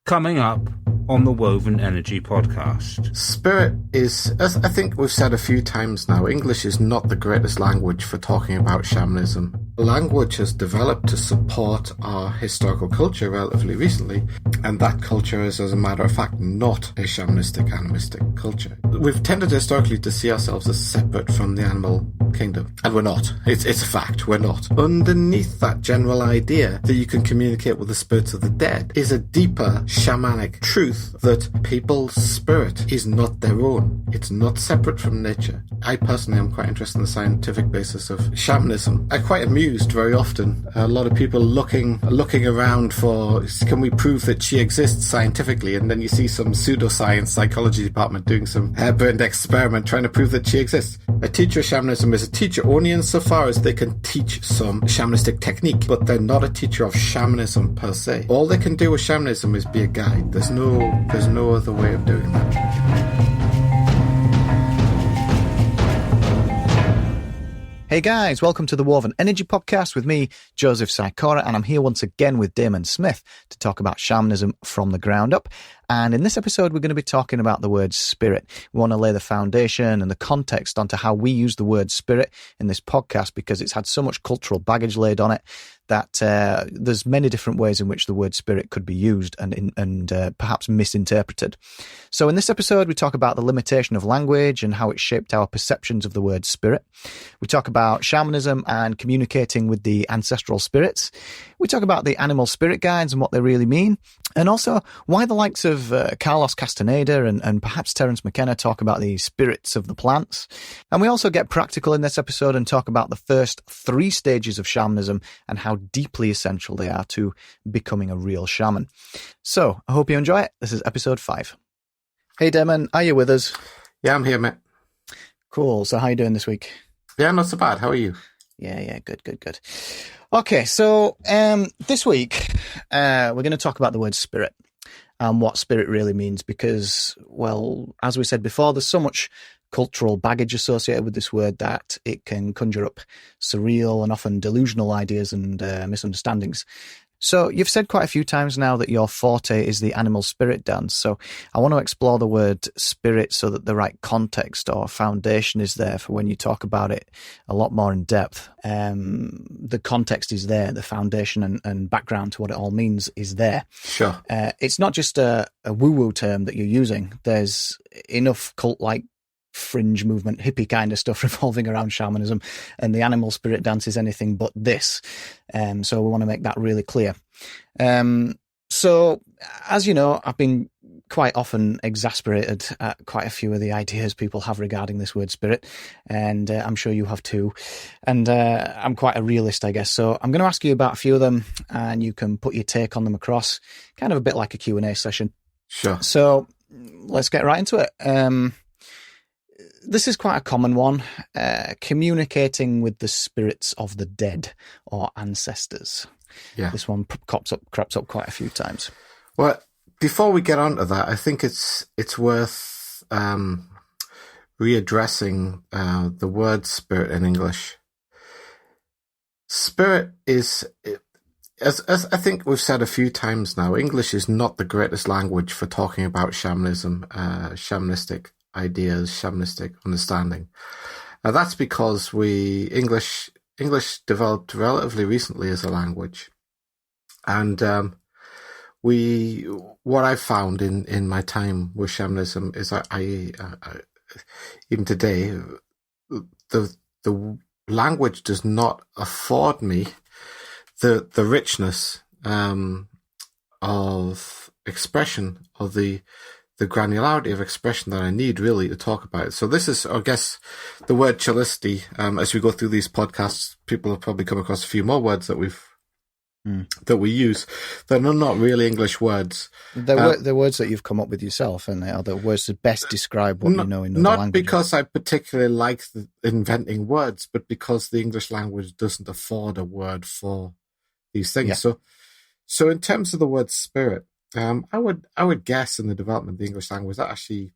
Coming up on the Woven Energy podcast. Spirit is, as I think we've said a few times now, English is not the greatest language for talking about shamanism. Language has developed to support our historical culture relatively recently, and that culture is, as a matter of fact, not a shamanistic animistic culture. We've tended historically to see ourselves as separate from the animal kingdom, and we're not. It's a fact, we're not. Underneath that general idea that you can communicate with the spirits of the dead is a deeper shamanic truth that people's spirit is not their own. It's not separate from nature. I personally am quite interested in the scientific basis of shamanism. I'm quite amused very often. A lot of people looking around for, can we prove that she exists scientifically? And then you see some pseudoscience psychology department doing some harebrained experiment trying to prove that she exists. A teacher of shamanism is a teacher only insofar as they can teach some shamanistic technique, but they're not a teacher of shamanism per se. All they can do with shamanism is be a guide. There's no other way of doing that. Hey guys, welcome to the Woven Energy podcast with me, Joseph Sikora, and I'm here once again with Damon Smith to talk about shamanism from the ground up. And in this episode, we're going to be talking about the word spirit. We want to lay the foundation and the context onto how we use the word spirit in this podcast because it's had so much cultural baggage laid on it that there's many different ways in which the word spirit could be used and perhaps misinterpreted. So in this episode, we talk about the limitation of language and how it shaped our perceptions of the word spirit. We talk about shamanism and communicating with the ancestral spirits. We talk about the animal spirit guides and what they really mean. And also why the likes of Carlos Casteneda and perhaps Terrence McKenna talk about the spirits of the plants. And we also get practical in this episode and talk about the first 3 stages of shamanism and how deeply essential they are to becoming a real shaman. So I hope you enjoy it. This is episode 5. Hey Damon, are you with us? Yeah, I'm here, mate. Cool. So how are you doing this week? Yeah, not so bad. How are you? Yeah, good. Okay, so this week we're going to talk about the word spirit and what spirit really means because, well, as we said before, there's so much cultural baggage associated with this word that it can conjure up surreal and often delusional ideas and misunderstandings. So you've said quite a few times now that your forte is the animal spirit dance. So I want to explore the word spirit so that the right context or foundation is there for when you talk about it a lot more in depth. The context is there, the foundation and background to what it all means is there. Sure. It's not just a woo-woo term that you're using. There's enough cult-like fringe movement, hippie kind of stuff revolving around shamanism, and the animal spirit dance is anything but this. So we want to make that really clear. So, as you know, I've been quite often exasperated at quite a few of the ideas people have regarding this word spirit, and I'm sure you have too. And I'm quite a realist, I guess. So I'm going to ask you about a few of them, and you can put your take on them across, kind of a bit like a Q&A session. Sure. So let's get right into it. This is quite a common one, communicating with the spirits of the dead or ancestors. Yeah. This one crops up quite a few times. Well, before we get on to that, I think it's worth readdressing the word spirit in English. Spirit is, as I think we've said a few times now, English is not the greatest language for talking about shamanism, shamanistic ideas, shamanistic understanding. That's because English developed relatively recently as a language, and what I've found in my time with shamanism is I even today the language does not afford me the richness of expression of the granularity of expression that I need really to talk about it. So this is, I guess, the word chalicity. As we go through these podcasts, people have probably come across a few more words that we use that are not really English words. They're words that you've come up with yourself, and they are the words that best describe what you know in other languages. Not because I particularly like inventing words, but because the English language doesn't afford a word for these things. Yeah. So in terms of the word spirit, I would guess in the development of the English language that actually,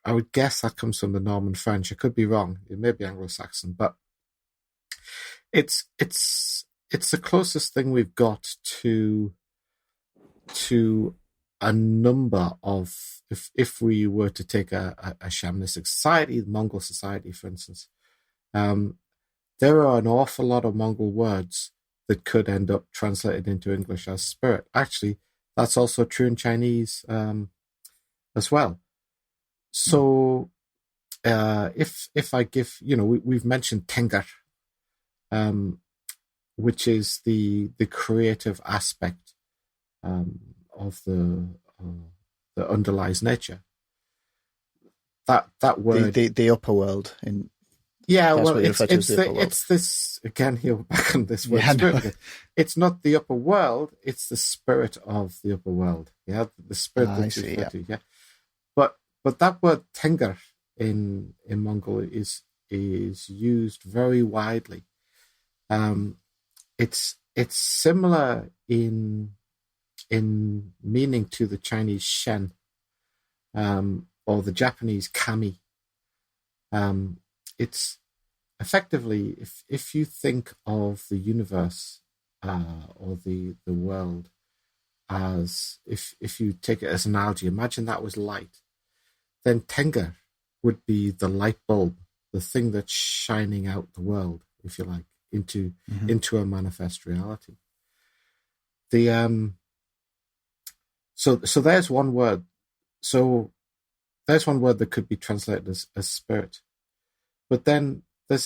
I would guess that comes from the Norman French. I could be wrong. It may be Anglo-Saxon, but it's the closest thing we've got to a number of, if we were to take a shamanistic society, the Mongol society, for instance, there are an awful lot of Mongol words that could end up translated into English as spirit. Actually, that's also true in Chinese as well. So if I give, we've mentioned Tengar, which is the creative aspect of the underlies nature. That word, the upper world in. Yeah, well, it's this again. Here we're back on this word. Spirit. It's not the upper world; it's the spirit of the upper world. Yeah, the spirit that you refer to. Yeah, but that word Tengar in Mongol is used very widely. It's similar in meaning to the Chinese Shen, or the Japanese Kami. It's effectively, if you think of the universe or the world as, if you take it as an analogy, imagine that was light, then Tengar would be the light bulb, the thing that's shining out the world, if you like, into a manifest reality. So there's one word. So there's one word that could be translated as spirit. But then there's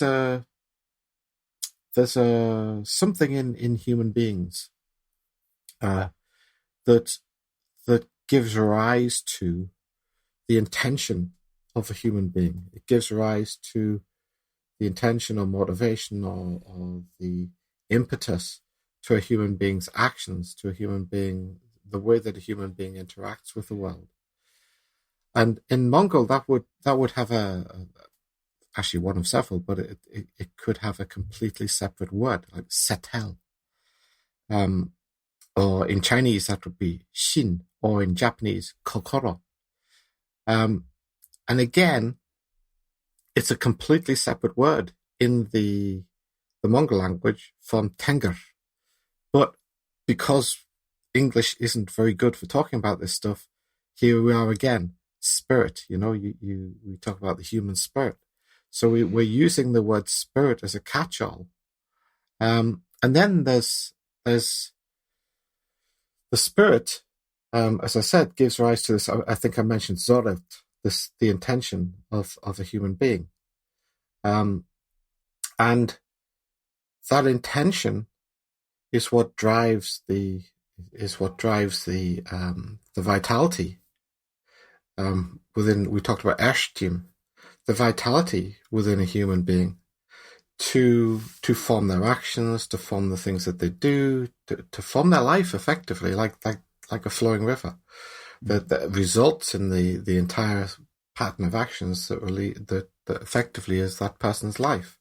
something in human beings that gives rise to the intention of a human being. It gives rise to the intention or motivation or the impetus to a human being's actions, to a human being, the way that a human being interacts with the world. And in Mongol, that would have actually one of several, but it could have a completely separate word, like setel. Or in Chinese, that would be shin, or in Japanese, kokoro. And again, it's a completely separate word in the Mongol language from Tengar. But because English isn't very good for talking about this stuff, here we are again, spirit. We talk about the human spirit. So we're using the word spirit as a catch-all. And then there's the spirit, as I said, gives rise to this. I think I mentioned Zoret, the intention of a human being. And that intention is what drives the vitality within. We talked about Ashtim, the vitality within a human being to form their actions, to form the things that they do, to form their life effectively, like a flowing river that results in the entire pattern of actions that effectively is that person's life.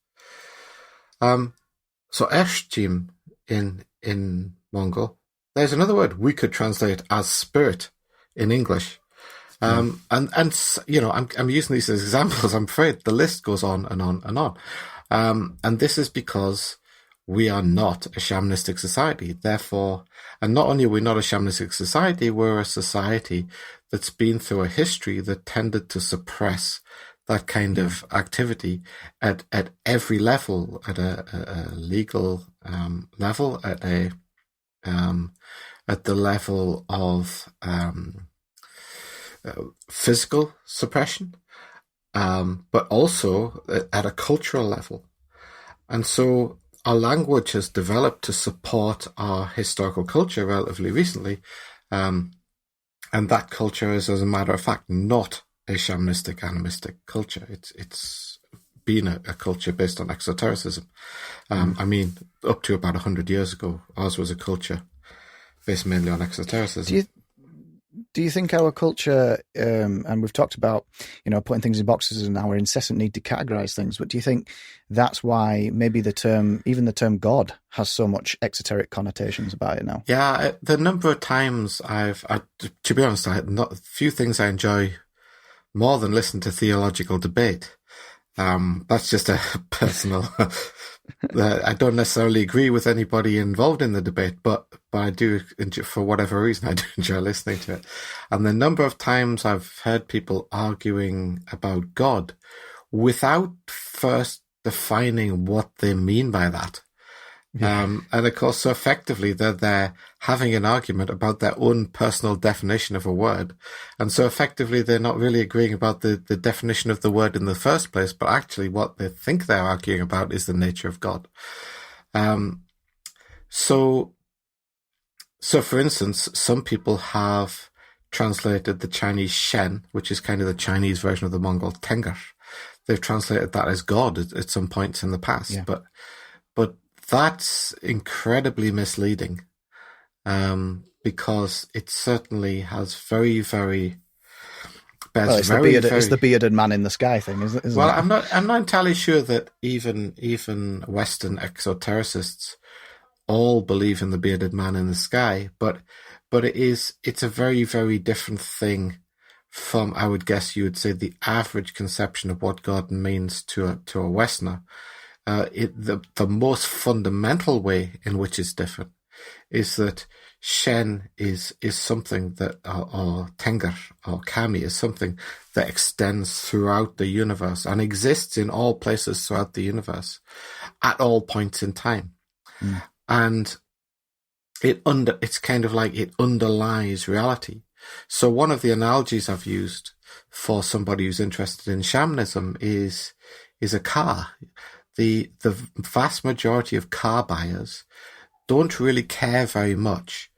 So Eshtim in Mongol, there's another word we could translate as spirit in English. And I'm using these as examples. I'm afraid the list goes on and on and on. And this is because we are not a shamanistic society. Therefore, and not only are we not a shamanistic society, we're a society that's been through a history that tended to suppress that kind of activity at every level, at a legal level, at the level of physical suppression, but also at a cultural level. And so our language has developed to support our historical culture relatively recently. And that culture is, as a matter of fact, not a shamanistic, animistic culture. It's been a culture based on exotericism. Up to about 100 years ago, ours was a culture based mainly on exotericism. Do you think our culture, and we've talked about, putting things in boxes and our incessant need to categorize things, but do you think that's why maybe even the term God has so much exoteric connotations about it now? Yeah, the number of times to be honest, few things I enjoy more than listen to theological debate. That's just a personal. I don't necessarily agree with anybody involved in the debate, but I do, for whatever reason, I do enjoy listening to it. And the number of times I've heard people arguing about God without first defining what they mean by that. And of course, so effectively they're having an argument about their own personal definition of a word. And so effectively they're not really agreeing about the definition of the word in the first place, but actually what they think they're arguing about is the nature of God. So for instance, some people have translated the Chinese Shen, which is kind of the Chinese version of the Mongol Tengar. They've translated that as God at some points in the past, but that's incredibly misleading, because it certainly has very, very. It's the bearded man in the sky thing, isn't it? I'm not entirely sure that even Western exotericists all believe in the bearded man in the sky, but it's a very, very different thing from, I would guess you would say, the average conception of what God means to a Westerner. The most fundamental way in which it's different is that Shen is something that, or Tengar or Kami is something that extends throughout the universe and exists in all places throughout the universe at all points in time. And it's kind of like it underlies reality. So one of the analogies I've used for somebody who's interested in shamanism is a car. The vast majority of car buyers don't really care very much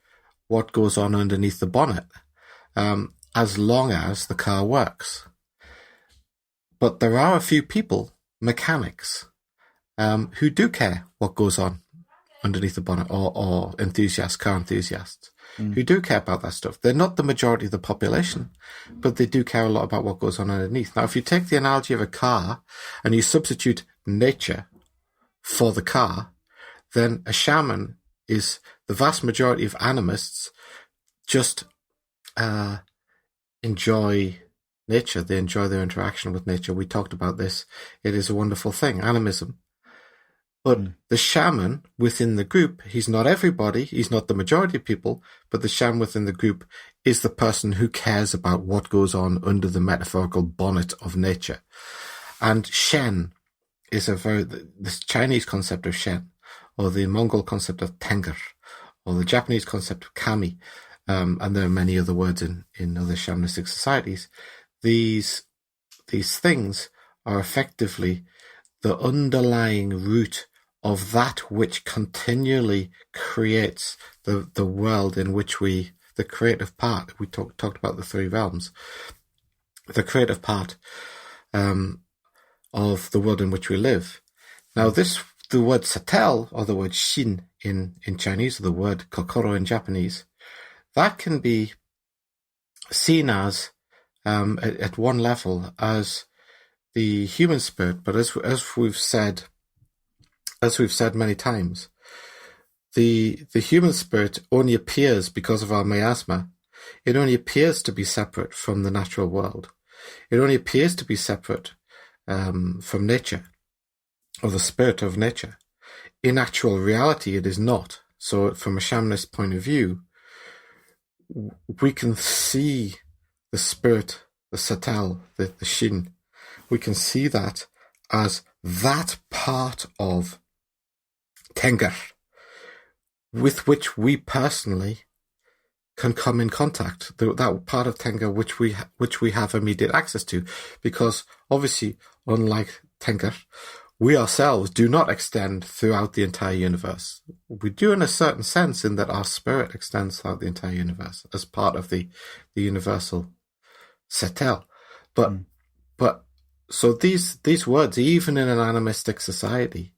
what goes on underneath the bonnet, as long as the car works. But there are a few people, mechanics, who do care what goes on underneath the bonnet, or enthusiasts, car enthusiasts, who do care about that stuff. They're not the majority of the population, but they do care a lot about what goes on underneath. Now, if you take the analogy of a car and you substitute nature for the car, then a shaman is the vast majority of animists just enjoy nature. They enjoy their interaction with nature. We talked about this. It is a wonderful thing, animism. But the shaman within the group, he's not everybody, he's not the majority of people, but the shaman within the group is the person who cares about what goes on under the metaphorical bonnet of nature. And Shen is this Chinese concept of Shen, or the Mongol concept of Tengar, or the Japanese concept of Kami, and there are many other words in other shamanistic societies. These things are effectively the underlying root of that which continually creates the world in which the creative part, we talked about the three realms, the creative part of the world in which we live. Now the word satel, or the word shin in Chinese, or the word kokoro in Japanese, that can be seen as, at one level, as the human spirit, but as we've said many times, the human spirit only appears because of our miasma. It only appears to be separate from the natural world. It only appears to be separate from nature, or the spirit of nature. In actual reality, it is not. So from a shamanist point of view, we can see the spirit, the satel, the shin. We can see that as that part of Tengar with which we personally can come in contact, that part of Tengar which we have immediate access to, because obviously, unlike Tengar, we ourselves do not extend throughout the entire universe. We do in a certain sense, in that our spirit extends throughout the entire universe as part of the universal setel. But so these words, even in an animistic society,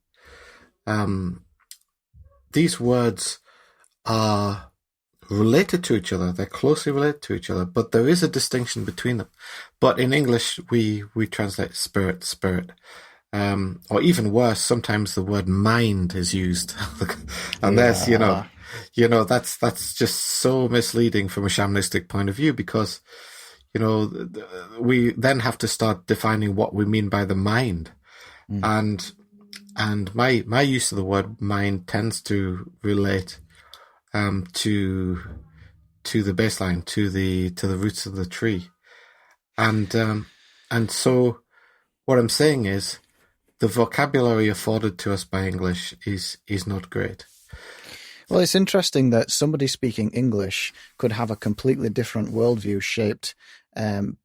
these words are related to each other. They're closely related to each other, but there is a distinction between them. But in English, we translate spirit. Or even worse, sometimes the word mind is used. And there's, that's just so misleading from a shamanistic point of view, because, we then have to start defining what we mean by the mind. And my use of the word mind tends to relate to the baseline, to the roots of the tree. And so what I'm saying is the vocabulary afforded to us by English is not great. Well, it's interesting that somebody speaking English could have a completely different worldview shaped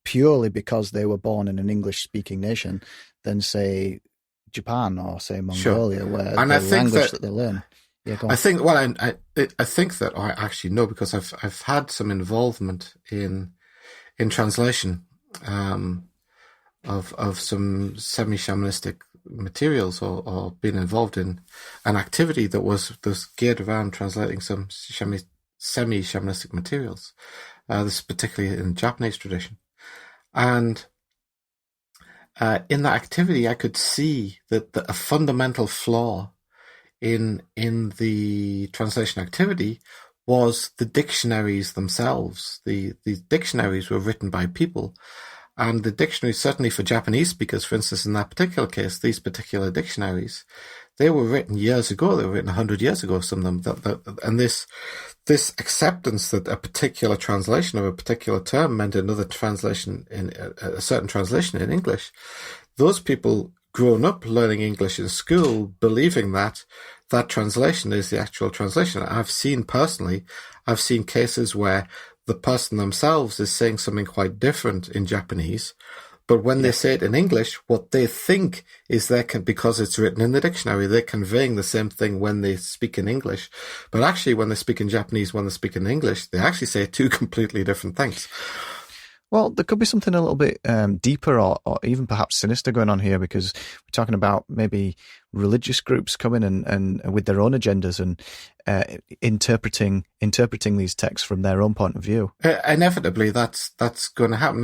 purely because they were born in an English-speaking nation than, say, Japan or, say, Mongolia, Sure. where And the I think language that they learn. Yeah, go on. I think, well, I think that I actually know, because I've had some involvement in translation of some semi-shamanistic materials, or been involved in an activity that was geared around translating some semi-shamanistic materials. This is particularly in the Japanese tradition. And in that activity, I could see that a fundamental flaw in the translation activity was the dictionaries themselves. The dictionaries were written by people, and the dictionaries, certainly for Japanese speakers, for instance, in that particular case, these particular dictionaries, they were written years ago. They were written 100 years ago, some of them. And this acceptance that a particular translation of a particular term meant another translation in a certain translation in English, those people grown up learning English in school, believing that translation is the actual translation. I've seen cases where the person themselves is saying something quite different in Japanese, but when they say it in English, what they think is because it's written in the dictionary, they're conveying the same thing when they speak in English. But actually, when they speak in Japanese, when they speak in English, they actually say two completely different things. Well, there could be something a little bit deeper or even perhaps sinister going on here, because we're talking about maybe religious groups coming and with their own agendas and interpreting these texts from their own point of view. Inevitably, that's going to happen.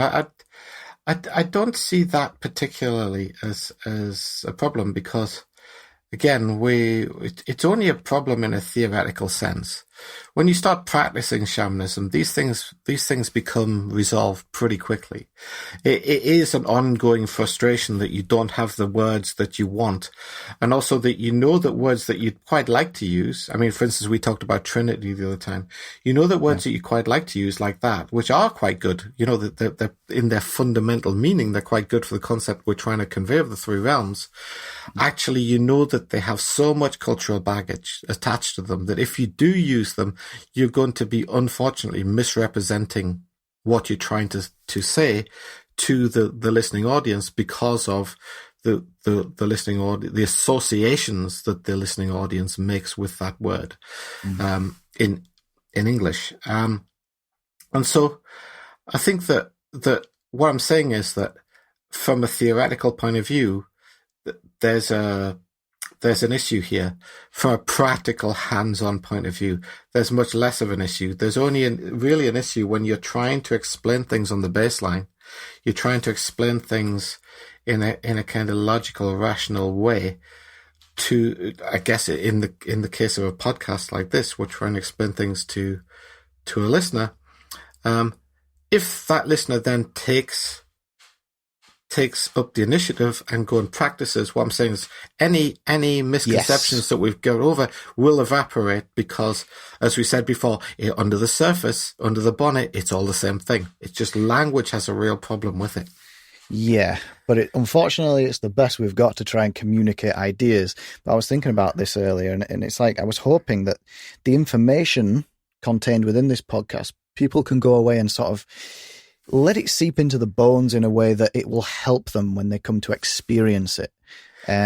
I don't see that particularly as a problem, because, again, it's only a problem in a theoretical sense. When you start practicing shamanism, these things become resolved pretty quickly. It is an ongoing frustration that you don't have the words that you want, and also that that words that you'd quite like to use. I mean, for instance, we talked about Trinity the other time. That words that you quite like to use like that, which are quite good. That they're in their fundamental meaning, they're quite good for the concept we're trying to convey of the three realms. Actually, that they have so much cultural baggage attached to them that if you do use them, you're going to be, unfortunately, misrepresenting what you're trying to say to the listening audience, because of the listening audience, the associations that the listening audience makes with that word in English. And so I think that what I'm saying is that from a theoretical point of view, there's an issue here. From a practical, hands-on point of view, there's much less of an issue. There's only really an issue when you're trying to explain things on the baseline. You're trying to explain things in a kind of logical, rational way. To, I guess, in the case of a podcast like this, we're trying to explain things to a listener. If that listener then takes up the initiative and go and practices, what I'm saying is any misconceptions that we've got over will evaporate, because, as we said before, under the surface, under the bonnet, it's all the same thing. It's just language has a real problem with it. Yeah, but unfortunately, it's the best we've got to try and communicate ideas. But I was thinking about this earlier, and it's like I was hoping that the information contained within this podcast, people can go away and sort of let it seep into the bones in a way that it will help them when they come to experience it.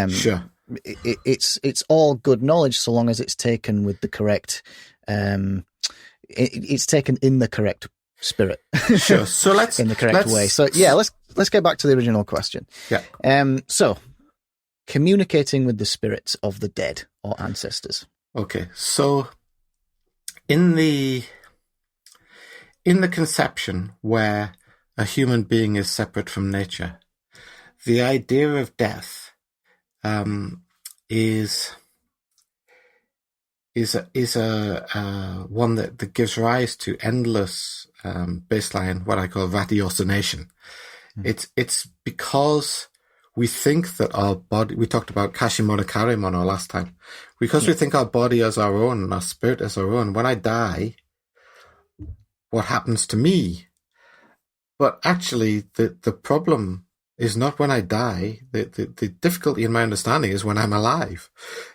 Sure. It's all good knowledge so long as it's taken with the correct, it's taken in the correct spirit. Sure. So in the correct way. So yeah, let's get back to the original question. Yeah. So communicating with the spirits of the dead or ancestors. Okay. So in the conception where a human being is separate from nature, the idea of death is is a one that gives rise to endless baseline, what I call ratiocination. It's because we think that our body, we talked about Kashimono Karimono last time, because we think our body is our own and our spirit is our own. When I die, what happens to me? But actually, the problem is not when I die. The difficulty in my understanding is when I'm alive.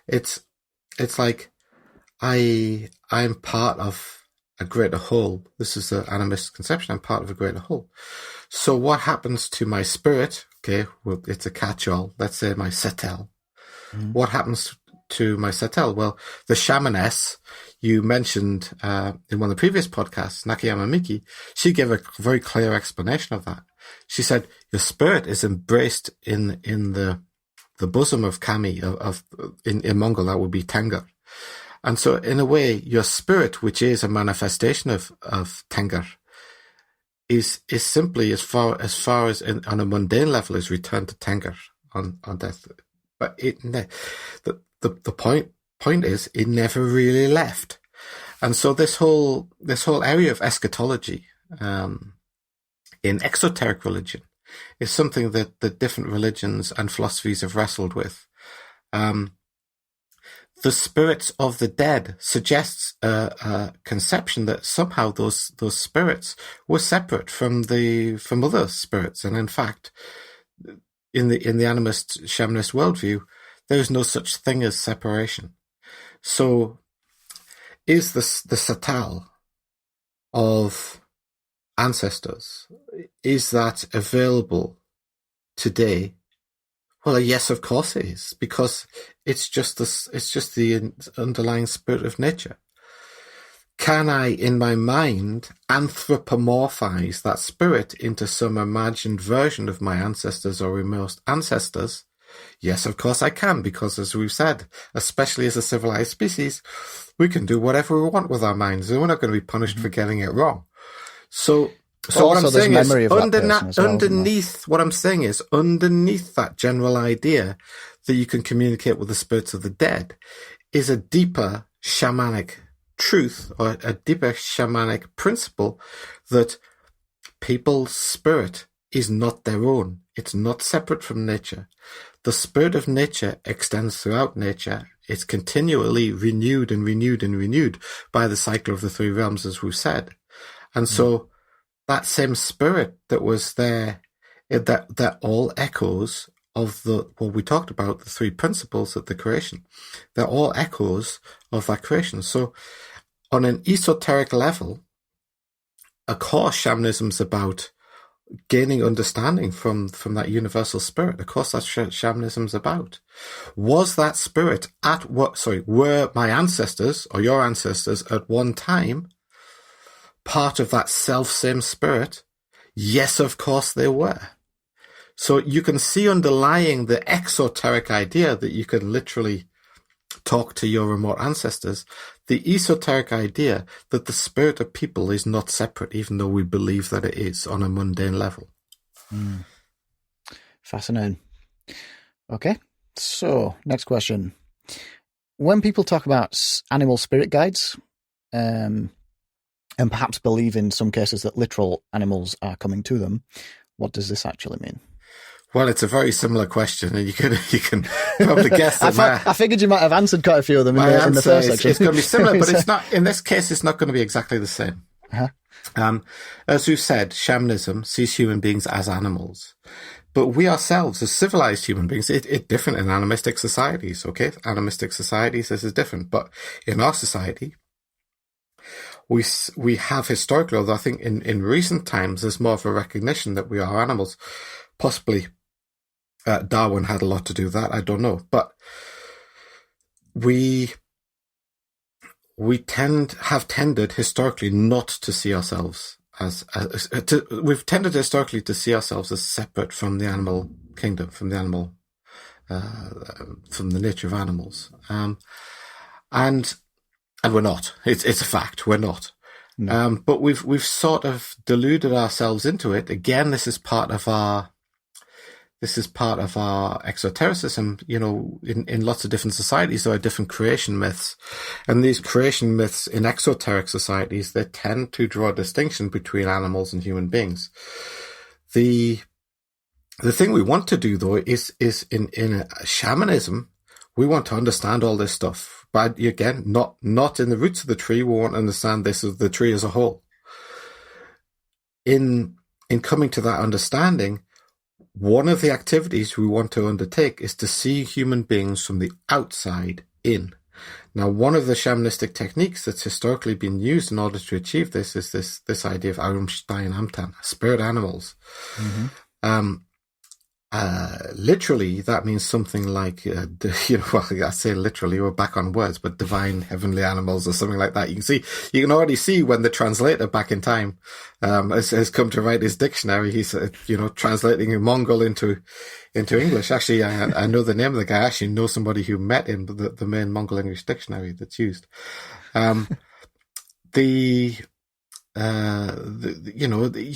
It's like I'm part of a greater whole. This is the animist conception. I'm part of a greater whole. So what happens to my spirit? Okay, well, it's a catch-all. Let's say my setel. What happens to my setel? Well, the shamaness you mentioned in one of the previous podcasts, Nakayama Miki, she gave a very clear explanation of that. She said your spirit is embraced in the bosom of Kami, in Mongol that would be Tengar. And so in a way, your spirit, which is a manifestation of Tengar, is simply as far as on a mundane level is returned to Tengar on death. But the point is it never really left. And so this whole area of eschatology in exoteric religion is something that the different religions and philosophies have wrestled with. The spirits of the dead suggests a conception that somehow those spirits were separate from other spirits, and in fact, in the animist shamanist worldview, there is no such thing as separation. So, is the satal of ancestors, is that available today? Well, yes, of course it is, because it's just the underlying spirit of nature. Can I, in my mind, anthropomorphize that spirit into some imagined version of my ancestors or remote ancestors? Yes, of course I can, because as we've said, especially as a civilized species, we can do whatever we want with our minds, and we're not going to be punished for getting it wrong. So what I'm saying is, underneath that general idea that you can communicate with the spirits of the dead is a deeper shamanic truth, or a deeper shamanic principle, that people's spirit is not their own. It's not separate from nature. The spirit of nature extends throughout nature. It's continually renewed and renewed and renewed by the cycle of the three realms, as we've said. And so that same spirit that was there, that all echoes of what we talked about, the three principles of the creation, they're all echoes of that creation. So on an esoteric level, of course, shamanism's about gaining understanding from that universal spirit. Of course, that's what shamanism's about. Was that spirit were my ancestors or your ancestors at one time part of that self-same spirit? Yes, of course they were. So you can see underlying the exoteric idea that you can literally talk to your remote ancestors, the esoteric idea that the spirit of people is not separate, even though we believe that it is on a mundane level. Fascinating. Okay, so next question. When people talk about animal spirit guides, and perhaps believe in some cases that literal animals are coming to them, what does this actually mean? Well, it's a very similar question, and you can probably guess that. I figured you might have answered quite a few of them in the first section. It's going to be similar, but it's not. In this case, it's not going to be exactly the same. Uh-huh. As we've said, shamanism sees human beings as animals, but we ourselves, as civilized human beings, it's different in animistic societies. Okay, animistic societies, this is different, but in our society, we have historically, although I think in recent times, there's more of a recognition that we are animals. Possibly Darwin had a lot to do with that, I don't know. But we have tended historically not to see ourselves we've tended historically to see ourselves as separate from the animal kingdom, from the animal, from the nature of animals. And we're not. It's a fact. We're not. No. But we've sort of deluded ourselves into it. Again, this is part of This is part of our exotericism. In lots of different societies, there are different creation myths. And these creation myths in exoteric societies, they tend to draw a distinction between animals and human beings. The thing we want to do, though, is in shamanism, we want to understand all this stuff. But again, not in the roots of the tree. We want to understand this as the tree as a whole. In coming to that understanding, one of the activities we want to undertake is to see human beings from the outside in. Now, one of the shamanistic techniques that's historically been used in order to achieve this is this idea of Aurumstein Amtan, spirit animals. Mm-hmm. Literally, that means something like, I say literally, we're back on words, but divine heavenly animals or something like that. You can already see when the translator back in time, has come to write his dictionary. He's, translating Mongol into English. Actually, I know the name of the guy. I actually know somebody who met him, the main Mongol English dictionary that's used. You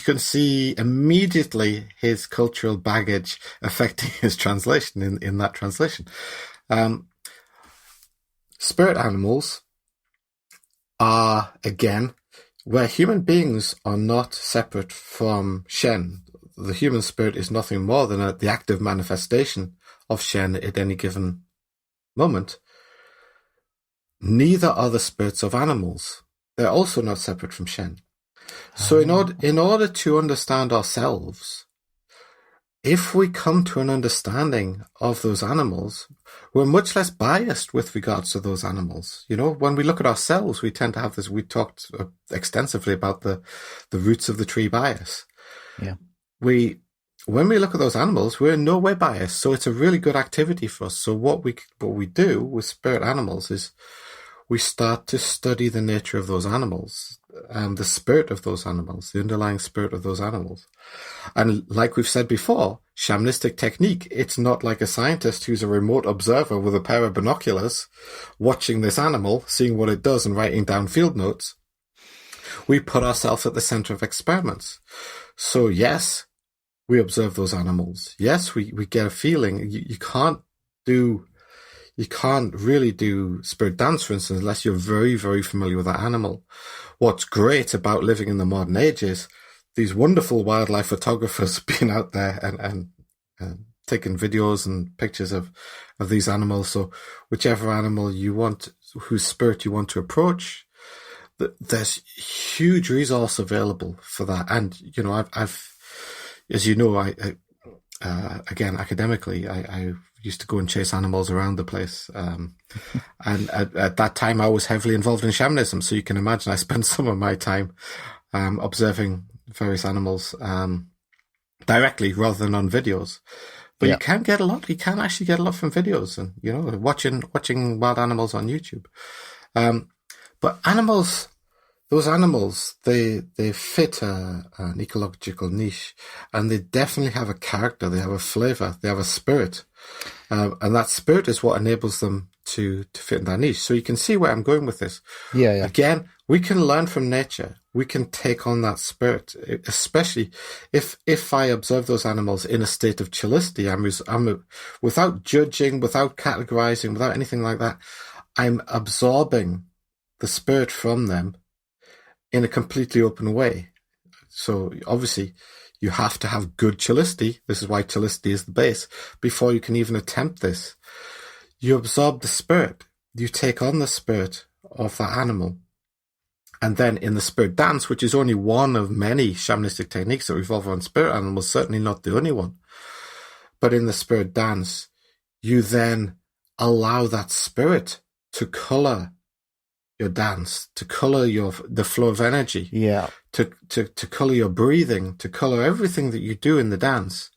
can see immediately his cultural baggage affecting his translation in that translation. Spirit animals are, again, where human beings are not separate from Shen. The human spirit is nothing more than the active manifestation of Shen at any given moment. Neither are the spirits of animals. They're also not separate from Shen. So in order to understand ourselves, if we come to an understanding of those animals, we're much less biased with regards to those animals. When we look at ourselves, we tend to have this, we talked extensively about the roots of the tree bias. Yeah. When we look at those animals, we're in no way biased. So it's a really good activity for us. So what we do with spirit animals is we start to study the nature of those animals, the spirit of those animals, the underlying spirit of those animals. And like we've said before, shamanistic technique, it's not like a scientist who's a remote observer with a pair of binoculars watching this animal, seeing what it does and writing down field notes. We put ourselves at the center of experiments. So yes, we observe those animals. Yes, we get a feeling. You can't really do spirit dance, for instance, unless you're very, very familiar with that animal. What's great about living in the modern age is these wonderful wildlife photographers being out there and taking videos and pictures of these animals. So whichever animal you want, whose spirit you want to approach, there's huge resource available for that. And, I've as you know, again, academically, I used to go and chase animals around the place. And at that time, I was heavily involved in shamanism. So you can imagine I spent some of my time observing various animals directly rather than on videos. But you can get a lot. You can actually get a lot from videos and, watching wild animals on YouTube. But animals, those animals, they fit an ecological niche, and they definitely have a character. They have a flavor. They have a spirit. And that spirit is what enables them to fit in that niche. So you can see where I'm going with this. Yeah. Again, we can learn from nature. We can take on that spirit, especially if I observe those animals in a state of chillicity. Without judging, without categorizing, without anything like that, I'm absorbing the spirit from them in a completely open way. So obviously you have to have good chillicity. This is why chillicity is the base. Before you can even attempt this, you absorb the spirit. You take on the spirit of that animal. And then in the spirit dance, which is only one of many shamanistic techniques that revolve around spirit animals, certainly not the only one. But in the spirit dance, you then allow that spirit to color your dance, to color the flow of energy, to color your breathing, to color everything that you do in the dance.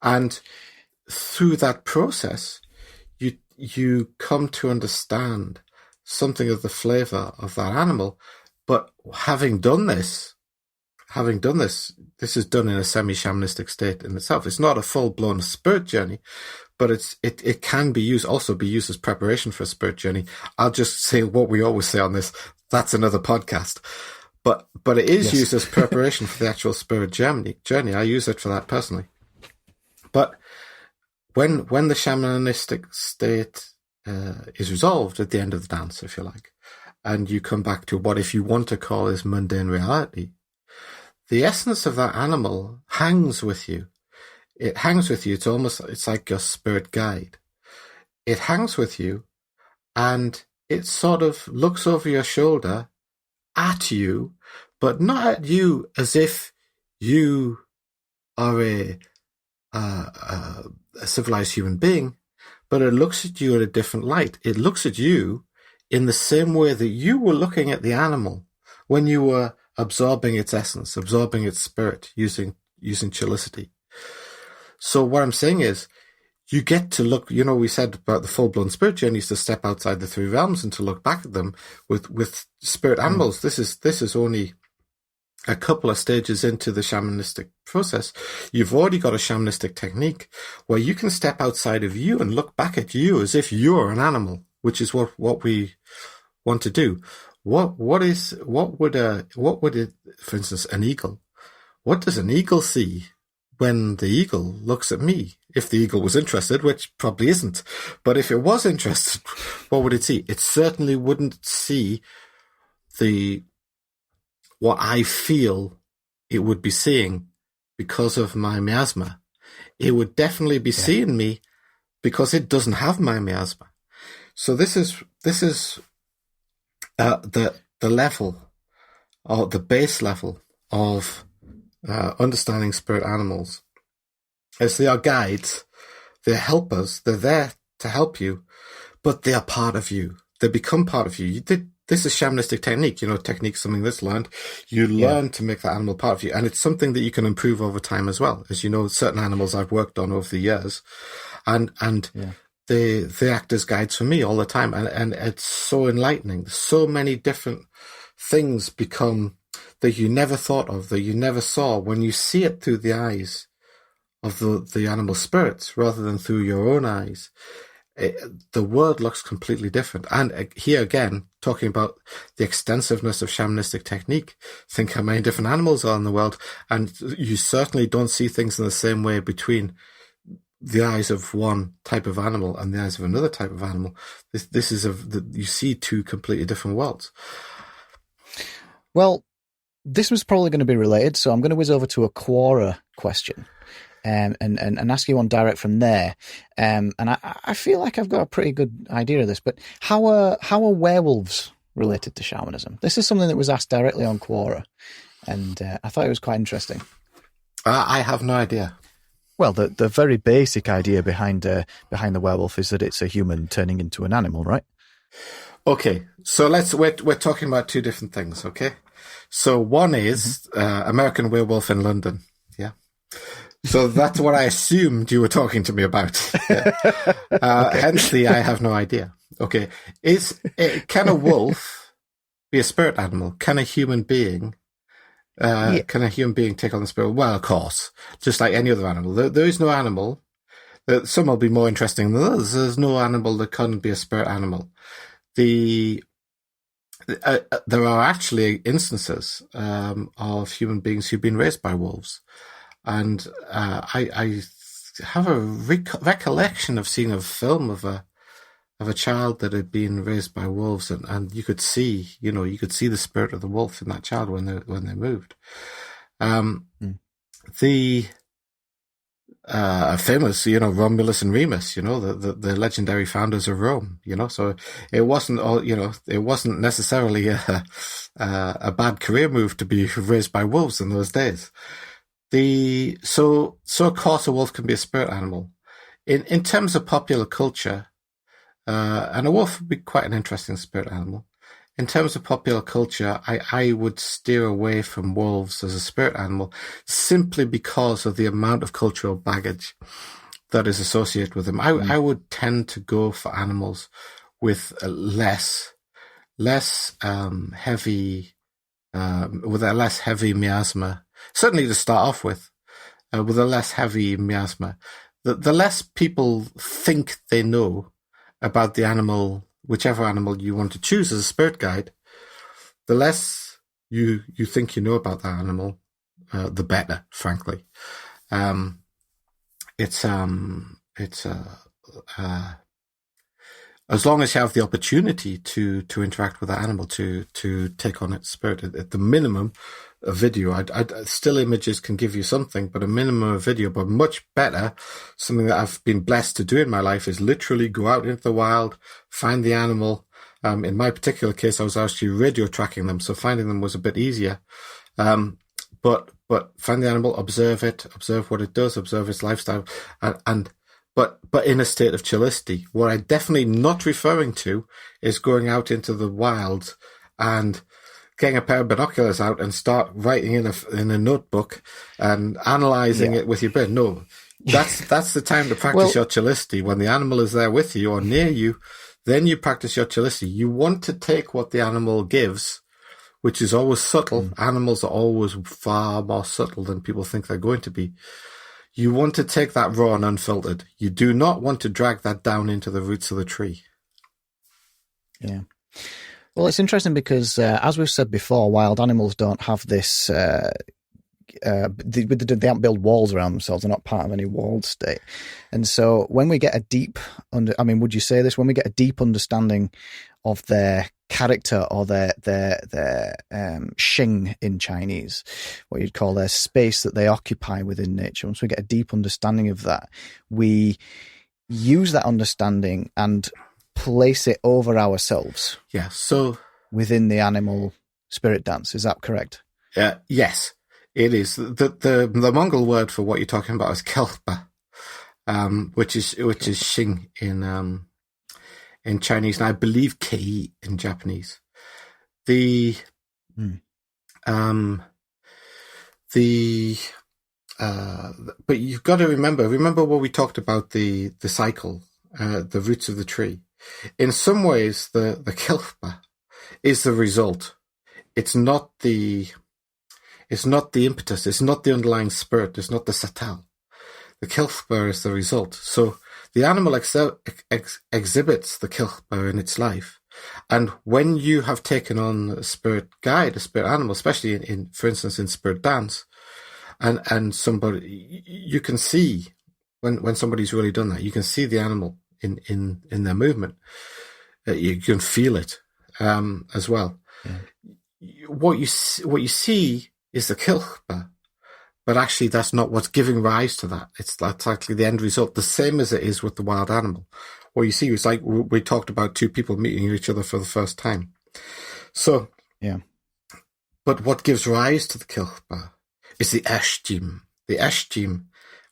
And through that process, you come to understand something of the flavor of that animal. But having done this, this is done in a semi-shamanistic state in itself. It's not a full-blown spirit journey, but it can be used as preparation for a spirit journey. I'll just say what we always say on this. That's another podcast. But it is used as preparation for the actual spirit journey. I use it for that personally. But when the shamanistic state is resolved at the end of the dance, if you like, and you come back to what, if you want to call, is mundane reality, the essence of that animal hangs with you. It hangs with you. It's like your spirit guide. It hangs with you, and it sort of looks over your shoulder at you, but not at you as if you are a civilized human being, but it looks at you in a different light. It looks at you in the same way that you were looking at the animal when you were absorbing its essence, absorbing its spirit, using chillicity. So what I'm saying is, you get to look, we said about the full-blown spirit journeys, to step outside the three realms and to look back at them with spirit animals. This is only a couple of stages into the shamanistic process. You've already got a shamanistic technique where you can step outside of you and look back at you as if you're an animal, which is what we want to do. What would it, for instance, an eagle? What does an eagle see when the eagle looks at me? If the eagle was interested, which probably isn't, but if it was interested, what would it see? It certainly wouldn't see what I feel it would be seeing because of my miasma. It would definitely be seeing me because it doesn't have my miasma. So this is the level, or the base level of understanding spirit animals. As they are guides, they're helpers, they're there to help you, but they are part of you. They become part of you. This is shamanistic technique, technique, something that's learned. You learn to make that animal part of you, and it's something that you can improve over time as well. As you know, certain animals I've worked on over the years, and they act as guides for me all the time, and it's so enlightening. So many different things become that you never thought of, that you never saw, when you see it through the eyes of the animal spirits rather than through your own eyes. The world looks completely different. And here again, talking about the extensiveness of shamanistic technique, think how many different animals are in the world, and you certainly don't see things in the same way between the eyes of one type of animal and the eyes of another type of animal. This is you see two completely different worlds. Well, this was probably going to be related, so I'm going to whiz over to a Quora question. And ask you on direct from there. And I feel like I've got a pretty good idea of this, but how are werewolves related to shamanism? This is something that was asked directly on Quora, and I thought it was quite interesting. I have no idea. Well, the very basic idea behind the werewolf is that it's a human turning into an animal, right? Okay, so we're talking about two different things, okay? So one is American Werewolf in London, yeah? So that's what I assumed you were talking to me about. Yeah. Okay. Hence the I have no idea. Okay. Can a wolf be a spirit animal? Can a human being take on the spirit? Well, of course, just like any other animal. There is no animal. Some will be more interesting than others. There's no animal that couldn't be a spirit animal. There are actually instances of human beings who've been raised by wolves. And I have a recollection of seeing a film of a child that had been raised by wolves, and you could see the spirit of the wolf in that child when they moved. The famous, Romulus and Remus, the legendary founders of Rome, so it wasn't necessarily a bad career move to be raised by wolves in those days. So of course a wolf can be a spirit animal. In terms of popular culture, and a wolf would be quite an interesting spirit animal. In terms of popular culture, I would steer away from wolves as a spirit animal simply because of the amount of cultural baggage that is associated with them. I would tend to go for animals with less heavy miasma. Certainly to start off with a less heavy miasma. The less people think they know about the animal, whichever animal you want to choose as a spirit guide, the less you think you know about that animal, the better, frankly. it's as long as you have the opportunity to interact with that animal, to take on its spirit, at the minimum, a video. Still images can give you something, but a minimum of video. But much better, something that I've been blessed to do in my life is literally go out into the wild, find the animal. In my particular case, I was actually radio tracking them, so finding them was a bit easier. But find the animal, observe it, observe what it does, observe its lifestyle, but in a state of chillicity. What I'm definitely not referring to is going out into the wild and getting a pair of binoculars out and start writing in a notebook and analysing it with your brain. No, that's the time to practice your chillicity. When the animal is there with you or near you, then you practice your chillicity. You want to take what the animal gives, which is always subtle. Animals are always far more subtle than people think they're going to be. You want to take that raw and unfiltered. You do not want to drag that down into the roots of the tree. Yeah. Well, it's interesting because, as we've said before, wild animals don't have this, they don't build walls around themselves. They're not part of any walled state. And so when we get a deep, would you say this? When we get a deep understanding of their character or their xing in Chinese, what you'd call their space that they occupy within nature. Once we get a deep understanding of that, we use that understanding and place it over ourselves. Yeah. So within the animal spirit dance, is that correct? Yes, it is. The Mongol word for what you're talking about is kelpa, which is xing in Chinese, and I believe kei in Japanese. But you've got to remember what we talked about, the cycle, the roots of the tree. In some ways, the kelpa is the result. It's not the impetus. It's not the underlying spirit. It's not the satal. The kelpa is the result. So the animal exhibits the kelpa in its life. And when you have taken on a spirit guide, a spirit animal, especially for instance, in spirit dance, and somebody, you can see when somebody's really done that, you can see the animal in their movement. You can feel it as well. Yeah. What you see is the kelpa, but actually that's not what's giving rise to that. That's actually the end result, the same as it is with the wild animal. What you see is like we talked about, two people meeting each other for the first time. So, yeah. But what gives rise to the kelpa is the eshjim. The eshjim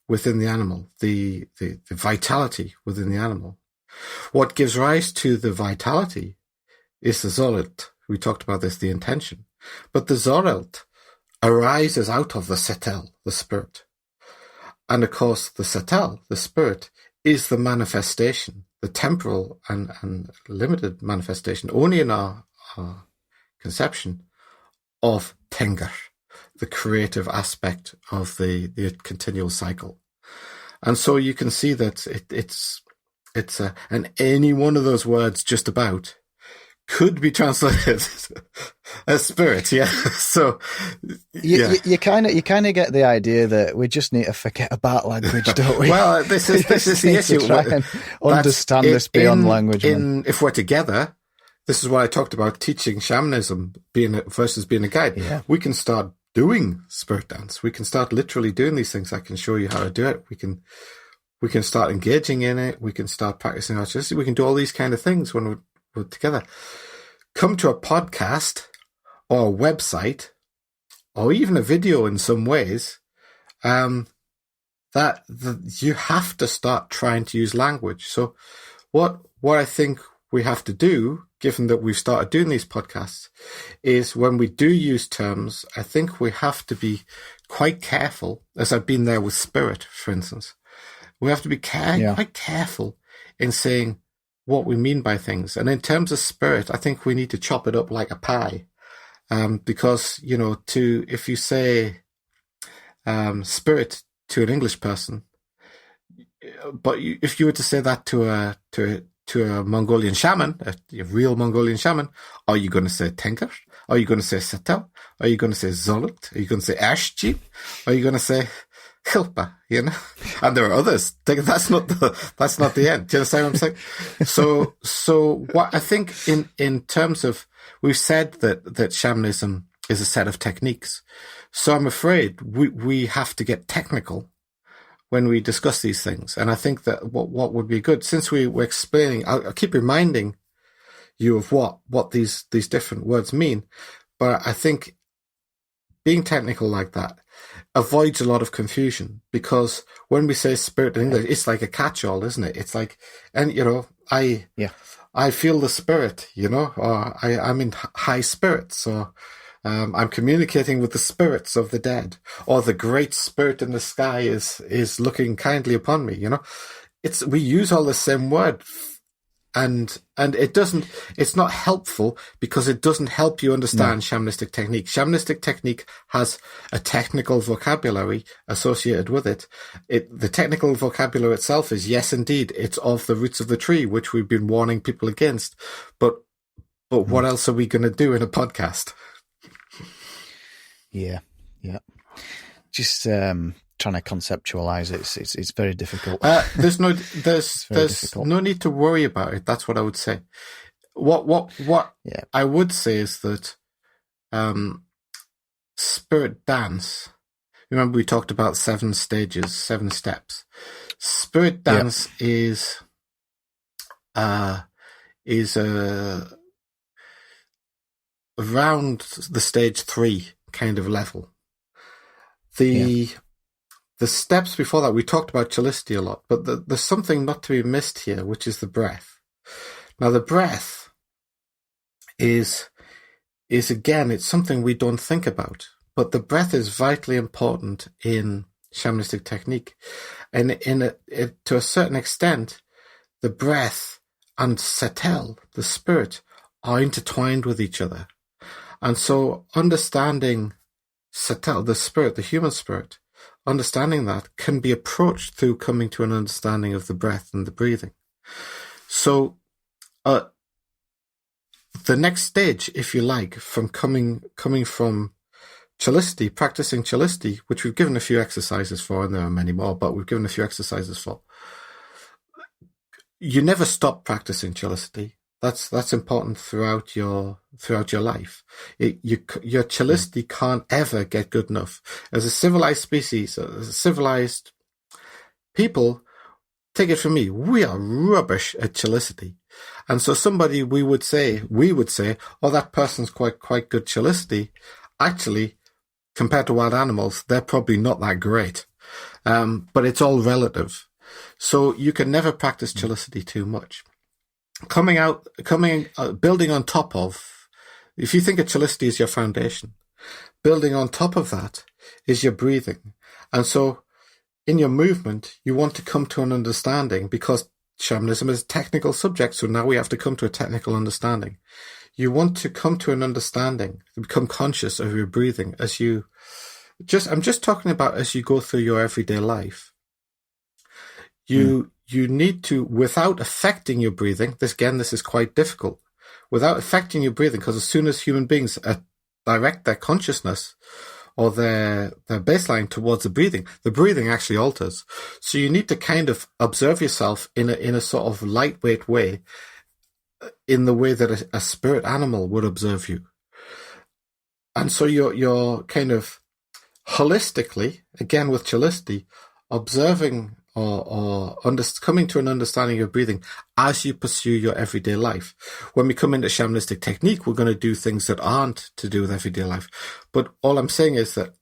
within the animal, the vitality within the animal. What gives rise to the vitality is the zorelt. We talked about this, the intention. But the zorelt arises out of the setel, the spirit. And of course, the setel, the spirit, is the manifestation, the temporal and limited manifestation, only in our conception, of Tenger, the creative aspect of the continual cycle. And so you can see that it's and any one of those words just about could be translated as spirit. Yeah. So you kind of get the idea that we just need to forget about language, don't we? Well, this is the issue. To try and understand this beyond language. If we're together, this is what I talked about, teaching shamanism versus being a guide. Yeah. We can start doing spirit dance. We can start literally doing these things. I can show you how to do it. We can start engaging in it. We can start practicing our chillicity. We can do all these kind of things when we're together. Come to a podcast or a website or even a video in some ways, that you have to start trying to use language. So what I think we have to do, given that we've started doing these podcasts, is when we do use terms, I think we have to be quite careful, as I've been there with spirit, for instance. We have to be quite careful in saying what we mean by things. And in terms of spirit, I think we need to chop it up like a pie. Because, if you say spirit to an English person, but if you were to say that to a Mongolian shaman, a real Mongolian shaman, are you going to say Tenker? Are you going to say Setel? Are you going to say Zolut? Are you going to say Ashji? Are you going to say Hilpa? And there are others. That's not the end. Do you understand what I'm saying? So what I think in terms of, we've said that shamanism is a set of techniques. So I'm afraid we have to get technical when we discuss these things. And I think that what would be good, since we were explaining, I'll keep reminding you of what these different words mean. But I think being technical like that avoids a lot of confusion, because when we say spirit in English, it's like a catch-all, isn't it? It's like, and I feel the spirit, or I'm in high spirits, or I'm communicating with the spirits of the dead, or the great spirit in the sky is looking kindly upon me. We use all the same word. And it's not helpful, because it doesn't help you understand shamanistic technique. Shamanistic technique has a technical vocabulary associated with it. The technical vocabulary itself is, yes, indeed, it's of the roots of the tree, which we've been warning people against. But what else are we going to do in a podcast? Yeah. Just trying to conceptualize it, it's very difficult. There's no need to worry about it. That's what I would say. What I would say is that spirit dance. Remember, we talked about 7 stages, 7 steps. Spirit dance is around the stage 3 kind of level. The steps before that, we talked about chillicity a lot, but there's something not to be missed here, which is the breath. Now, the breath is again, it's something we don't think about, but the breath is vitally important in shamanistic technique. And to a certain extent, the breath and setel, the spirit, are intertwined with each other. And so understanding setel, the spirit, the human spirit, understanding that can be approached through coming to an understanding of the breath and the breathing. So the next stage, if you like, from coming from chillicity, practicing chillicity, which we've given a few exercises for, and there are many more, but we've given a few exercises for. You never stop practicing chillicity. That's important throughout your life. Your chillicity can't ever get good enough. As a civilized species, as a civilized people, take it from me, we are rubbish at chillicity. And so we would say, oh, that person's quite good chillicity. Actually, compared to wild animals, they're probably not that great. But it's all relative. So you can never practice chillicity too much. Building on top of, if you think of chillicity as your foundation, building on top of that is your breathing. And so in your movement, you want to come to an understanding, because shamanism is a technical subject. So now we have to come to a technical understanding. You want to come to an understanding, become conscious of your breathing I'm just talking about as you go through your everyday life. You need to, without affecting your breathing, this is quite difficult, without affecting your breathing, because as soon as human beings direct their consciousness or their baseline towards the breathing actually alters. So you need to kind of observe yourself in a sort of lightweight way, in the way that a spirit animal would observe you. And so you're kind of holistically, again with chillicity, observing or coming to an understanding of breathing as you pursue your everyday life. When we come into shamanistic technique, we're going to do things that aren't to do with everyday life. But all I'm saying is that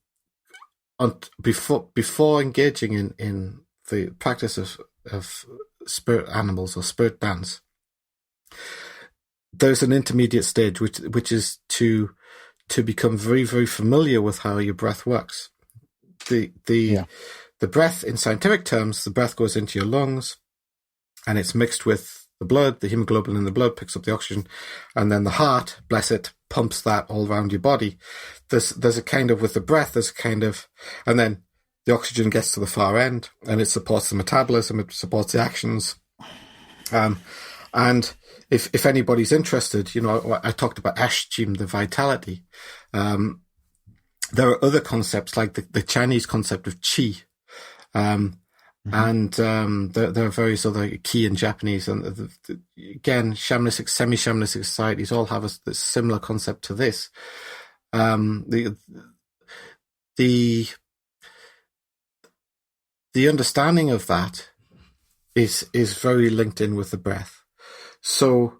before engaging in the practice of spirit animals or spirit dance, there's an intermediate stage which is to become very, very familiar with how your breath works. The breath, in scientific terms, the breath goes into your lungs and it's mixed with the blood. The hemoglobin in the blood picks up the oxygen, and then the heart, bless it, pumps that all around your body. There's a kind of, with the breath, there's a kind of, and then the oxygen gets to the far end and it supports the metabolism, it supports the actions. And if anybody's interested, I talked about Ashjim, the vitality. There are other concepts like the Chinese concept of qi. And there are various other key in Japanese, and again, shamanistic, semi-shamanistic societies all have a similar concept to this. The understanding of that is very linked in with the breath. So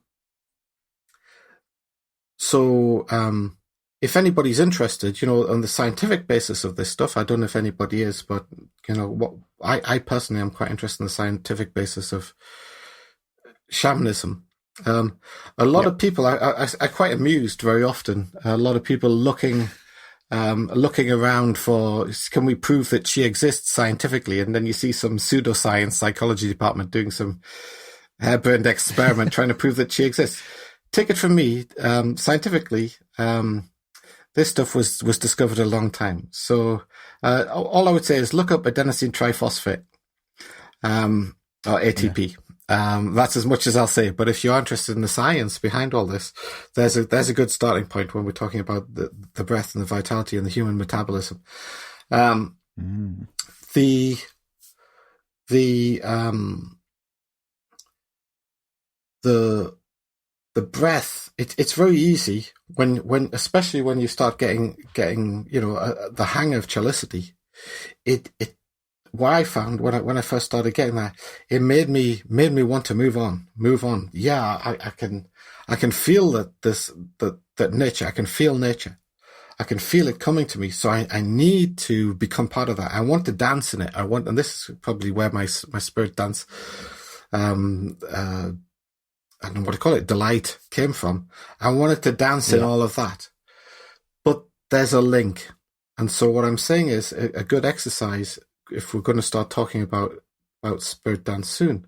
if anybody's interested, on the scientific basis of this stuff, I don't know if anybody is, but what I personally am quite interested in the scientific basis of shamanism. A lot of people are quite amused very often. A lot of people looking around for, can we prove that she exists scientifically? And then you see some pseudoscience psychology department doing some harebrained experiment trying to prove that she exists. Take it from me, scientifically, this stuff was discovered a long time. So all I would say is look up adenosine triphosphate, or ATP. Yeah. That's as much as I'll say. But if you're interested in the science behind all this, there's a good starting point when we're talking about the breath and the vitality and the human metabolism. The breath, it's very easy when especially when you start getting the hang of chelicity. What I found when I first started getting that, it made me want to move on. Yeah, I can feel that nature. I can feel nature. I can feel it coming to me. So I need to become part of that. I want to dance in it. And this is probably where my spirit dance, I don't know what to call it, delight came from. I wanted to dance in all of that. But there's a link. And so what I'm saying is a good exercise, if we're going to start talking about spirit dance soon,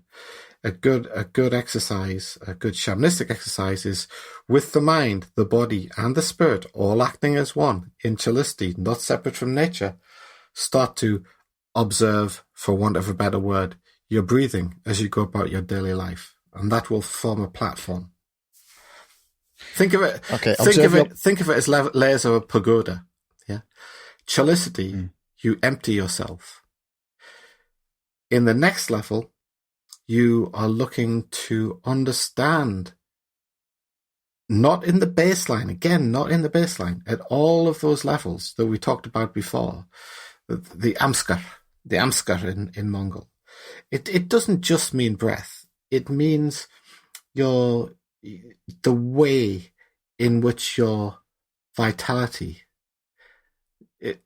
a good exercise, a good shamanistic exercise is with the mind, the body, and the spirit all acting as one in chelicity, not separate from nature. Start to observe, for want of a better word, your breathing as you go about your daily life. And that will form a platform. Think of it. Okay. Think of it as layers of a pagoda. Yeah. Chelicity, you empty yourself. In the next level, you are looking to understand, not in the baseline, at all of those levels that we talked about before, the amskar in Mongol. It doesn't just mean breath. It means the way in which your vitality,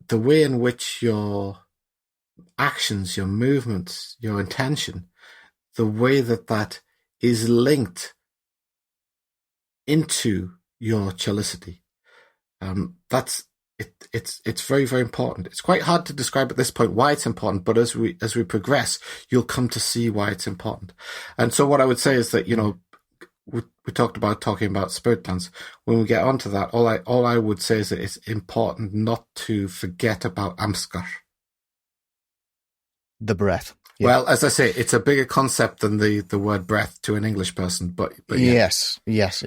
the way in which your actions, your movements, your intention, the way that is linked into your chelicity. It's very, very important. It's quite hard to describe at this point why it's important, but as we progress, you'll come to see why it's important. And so what I would say is that, we talked about talking about spirit dance. When we get onto that, all I would say is that it's important not to forget about amskar. The breath. Yeah. Well, as I say, it's a bigger concept than the word breath to an English person, but yeah. Yes.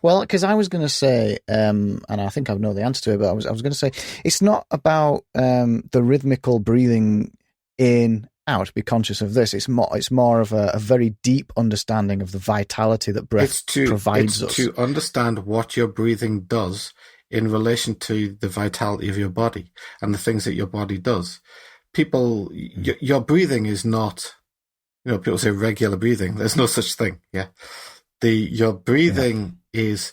Well, because I was going to say, and I think I know the answer to it, but I was going to say, it's not about the rhythmical breathing in, out, be conscious of this. It's more of a very deep understanding of the vitality that breath provides us. To understand what your breathing does in relation to the vitality of your body and the things that your body does. People, your breathing is not, people say regular breathing. There's no such thing. Yeah. Your breathing is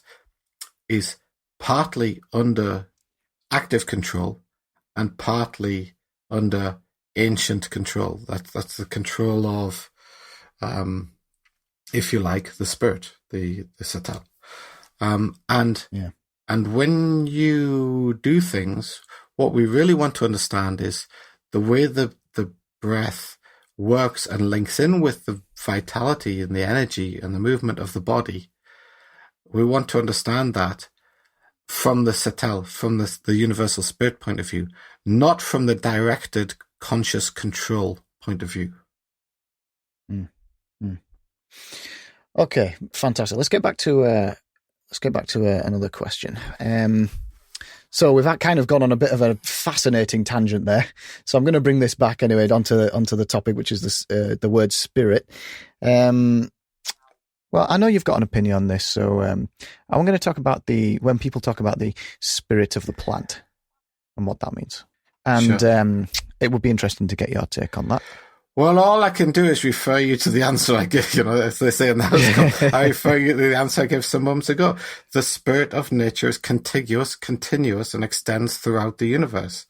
partly under active control and partly under ancient control. That's the control of, if you like, the spirit, the satal. And when you do things, what we really want to understand is the way the breath works and links in with the vitality and the energy and the movement of the body. We want to understand that from the satel, from the universal spirit point of view, not from the directed conscious control point of view. Okay, fantastic. Let's get back to another question. So we've kind of gone on a bit of a fascinating tangent there. So I'm going to bring this back anyway onto the topic, which is the word spirit. Well, I know you've got an opinion on this, so I'm going to talk about when people talk about the spirit of the plant and what that means. And sure. It would be interesting to get your take on that. Well, all I can do is refer you to the answer I give, as they say in the house. I refer you to the answer I gave some moments ago. The spirit of nature is contiguous, continuous, and extends throughout the universe.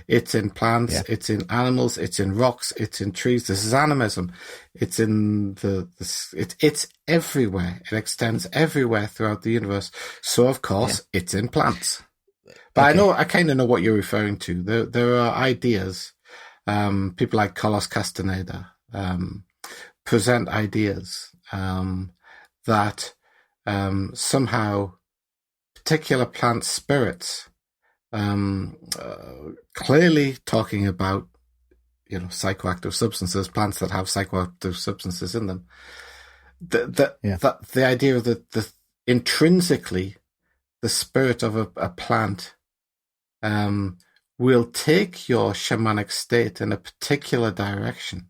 It's in plants, it's in animals, it's in rocks, it's in trees. This is animism. It's in it's everywhere. It extends everywhere throughout the universe. So, of course, it's in plants. But I kind of know what you're referring to. There are ideas. People like Carlos Casteneda present ideas that somehow particular plant spirits, clearly talking about psychoactive substances, plants that have psychoactive substances in them. That the idea that the intrinsically the spirit of a plant will take your shamanic state in a particular direction.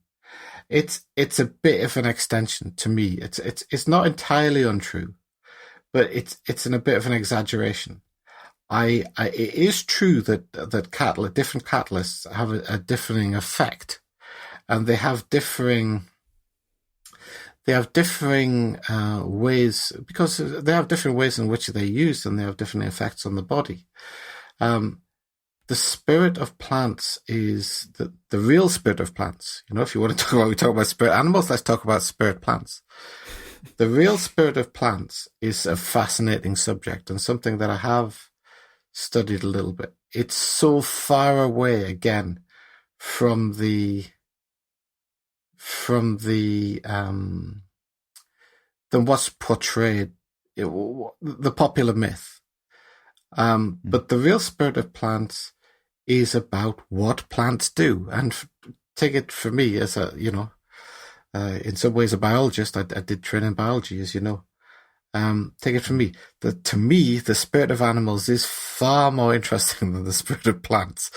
It's a bit of an extension to me. It's not entirely untrue, but it's in a bit of an exaggeration. It is true that different catalysts have a differing effect, and they have differing ways, because they have different ways in which they're used, and they have different effects on the body. The spirit of plants is the real spirit of plants. If you want to we talk about spirit animals, let's talk about spirit plants. The real spirit of plants is a fascinating subject and something that I have studied a little bit. It's so far away again from than what's portrayed, the popular myth. But the real spirit of plants is about what plants do. And take it for me as in some ways a biologist. I did train in biology, as you know. Take it from me. To me, the spirit of animals is far more interesting than the spirit of plants.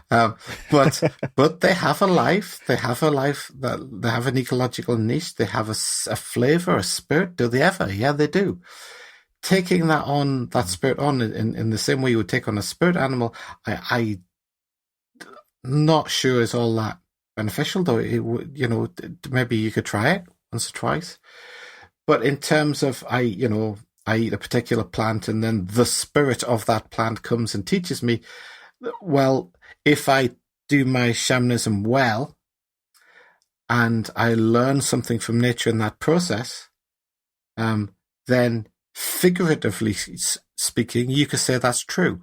But they have a life. They have a life they have an ecological niche. They have a flavor, a spirit. Do they ever? Yeah, they do. Taking that spirit on in the same way you would take on a spirit animal, I not sure is all that beneficial, though. It would, maybe you could try it once or twice. But in terms of, I eat a particular plant and then the spirit of that plant comes and teaches me, well, if I do my shamanism well and I learn something from nature in that process, then figuratively speaking, you could say that's true.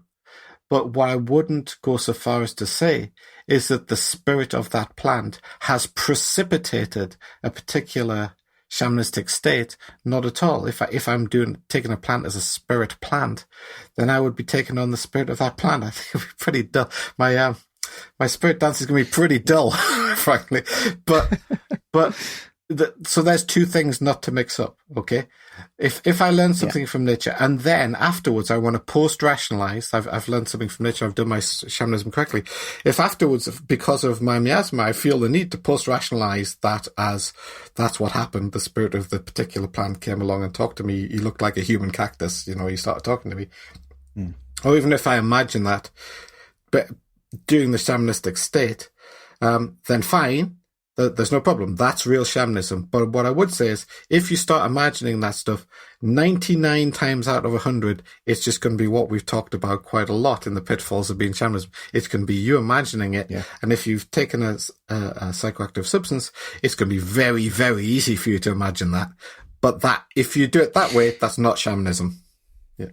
But what I wouldn't go so far as to say is that the spirit of that plant has precipitated a particular shamanistic state. Not at all. If I'm taking a plant as a spirit plant, then I would be taking on the spirit of that plant. I think it would be pretty dull. My spirit dance is going to be pretty dull, frankly. So there's two things not to mix up, okay? If I learn something from nature and then afterwards I want to post-rationalize, I've learned something from nature, I've done my shamanism correctly. If afterwards, because of my miasma, I feel the need to post-rationalize that as that's what happened, the spirit of the particular plant came along and talked to me, he looked like a human cactus, he started talking to me. Or even if I imagine that, but during the shamanistic state, then fine. There's no problem. That's real shamanism. But what I would say is, if you start imagining that stuff, 99 times out of 100, it's just going to be what we've talked about quite a lot in the pitfalls of being shamanism. It's going to be you imagining it. Yeah. And if you've taken a psychoactive substance, it's going to be very, very easy for you to imagine that. But if you do it that way, that's not shamanism. Yeah.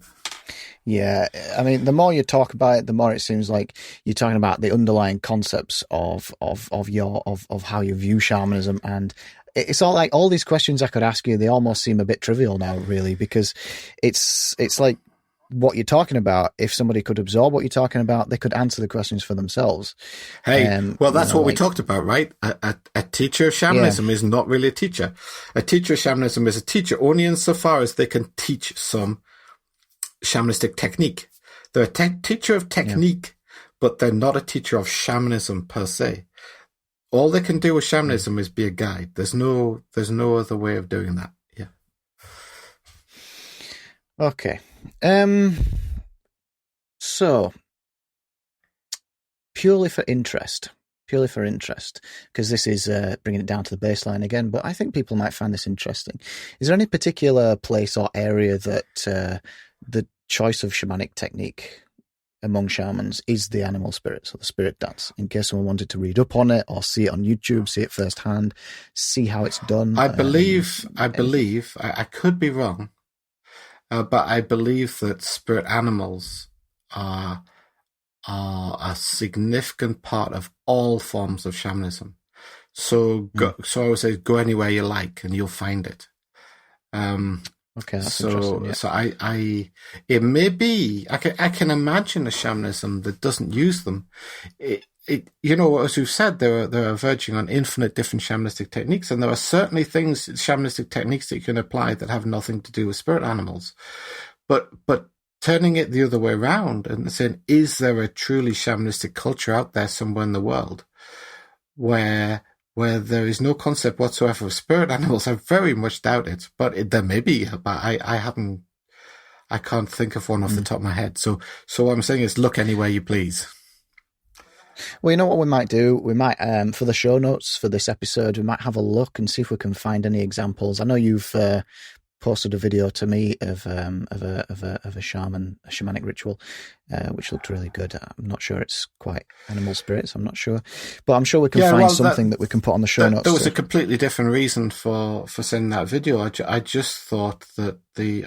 Yeah, I mean, the more you talk about it, the more it seems like you're talking about the underlying concepts of how you view shamanism, and it's all like all these questions I could ask you. They almost seem a bit trivial now, really, because it's like what you're talking about. If somebody could absorb what you're talking about, they could answer the questions for themselves. Hey, well, that's what we talked about, right? A teacher of shamanism is not really a teacher. A teacher of shamanism is a teacher only insofar as they can teach some shamanistic technique. They're a teacher of technique, but they're not a teacher of shamanism per se. All they can do with shamanism is be a guide. There's no other way of doing that. Yeah. Okay. So, purely for interest, because this is bringing it down to the baseline again, but I think people might find this interesting. Is there any particular place or area that the choice of shamanic technique among shamans is the animal spirits or the spirit dance, in case someone wanted to read up on it or see it on YouTube, see it firsthand, see how it's done? I believe, I could be wrong, but I believe that spirit animals are a significant part of all forms of shamanism. So so I would say go anywhere you like and you'll find it. Okay, that's interesting. Yeah. So it may be, I can imagine a shamanism that doesn't use them. As we've said, they're verging on infinite different shamanistic techniques, and there are certainly shamanistic techniques that you can apply that have nothing to do with spirit animals. But turning it the other way around and saying, is there a truly shamanistic culture out there somewhere in the world where there is no concept whatsoever of spirit animals? I very much doubt it, but there may be, but I can't think of one off the top of my head. So what I'm saying is look anywhere you please. Well, you know what we might do? We might, for the show notes for this episode, we might have a look and see if we can find any examples. I know you've posted a video to me of a shamanic ritual, which looked really good. I'm not sure it's quite animal spirits. I'm not sure, but I'm sure we can find something that we can put on the show notes. There was a completely different reason for sending that video. I just thought that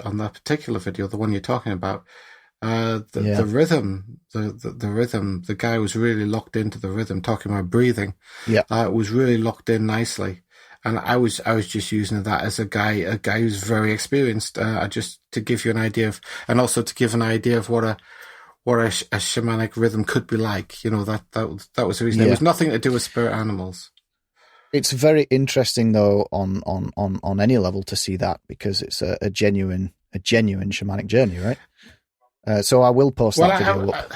on that particular video, the one you're talking about, the rhythm, the guy was really locked into the rhythm, talking about breathing. Yeah, it was really locked in nicely. And I was just using that as a guy who's very experienced, just to give you an idea of, and also to give an idea of what a shamanic rhythm could be like. That was the reason. Yeah. It was nothing to do with spirit animals. It's very interesting though on any level to see that, because it's a genuine shamanic journey, right? So I will post that video up.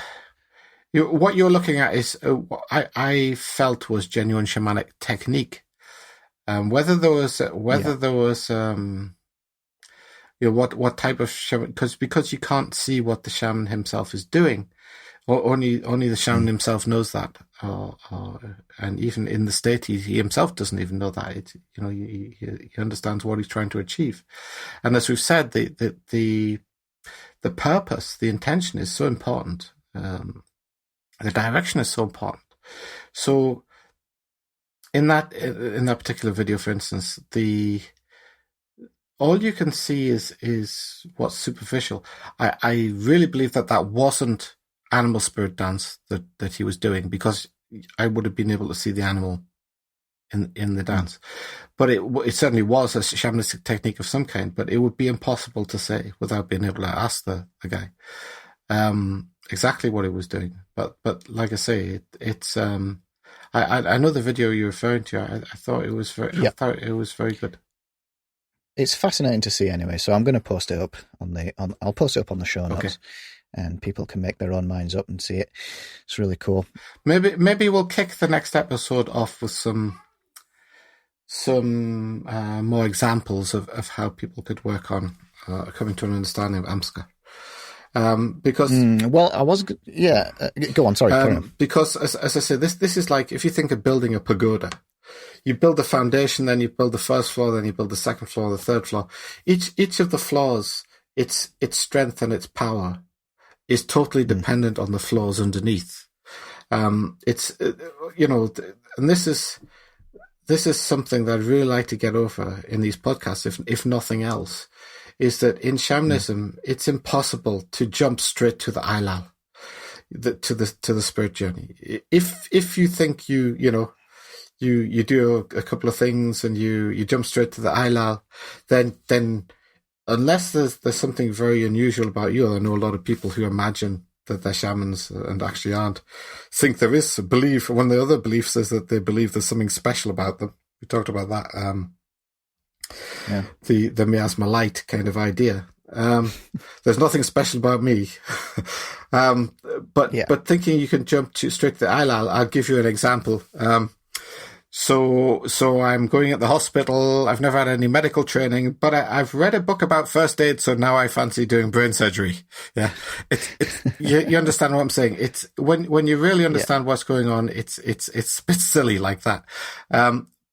What you're looking at is what I felt was genuine shamanic technique. Whether there was what type of shaman, because you can't see what the shaman himself is doing, or only the shaman himself knows that, and even in the state he himself doesn't even know that. He understands what he's trying to achieve, and as we've said, the purpose, the intention is so important. The direction is so important. So. In that particular video, for instance, all you can see is what's superficial. I really believe that wasn't animal spirit dance that he was doing, because I would have been able to see the animal in the dance. But it certainly was a shamanistic technique of some kind, but it would be impossible to say without being able to ask the guy exactly what he was doing. But like I say, it's I know the video you're referring to. I thought it was very good. It's fascinating to see anyway. So I'm going to post it up I'll post it up on the show notes, and people can make their own minds up and see it. It's really cool. Maybe we'll kick the next episode off with some more examples of how people could work on coming to an understanding of Amska. Because go on. Sorry, because as I said, this is like if you think of building a pagoda, you build the foundation, then you build the first floor, then you build the second floor, the third floor. Each of the floors, its strength and its power is totally dependent on the floors underneath. And this is something that I'd really like to get over in these podcasts, if nothing else. Is that in shamanism, it's impossible to jump straight to the Ailal, to the spirit journey. If you think you do a couple of things and you jump straight to the Ailal, then unless there's something very unusual about you, I know a lot of people who imagine that they're shamans and actually aren't, think there is a belief. One of the other beliefs is that they believe there's something special about them. We talked about that. The miasma light kind of idea. There's nothing special about me. But thinking you can jump straight to I'll give you an example. So I'm going at the hospital. I've never had any medical training, but I've read a book about first aid, so now I fancy doing brain surgery. Yeah, you understand what I'm saying? It's when you really understand what's going on, it's a bit silly like that.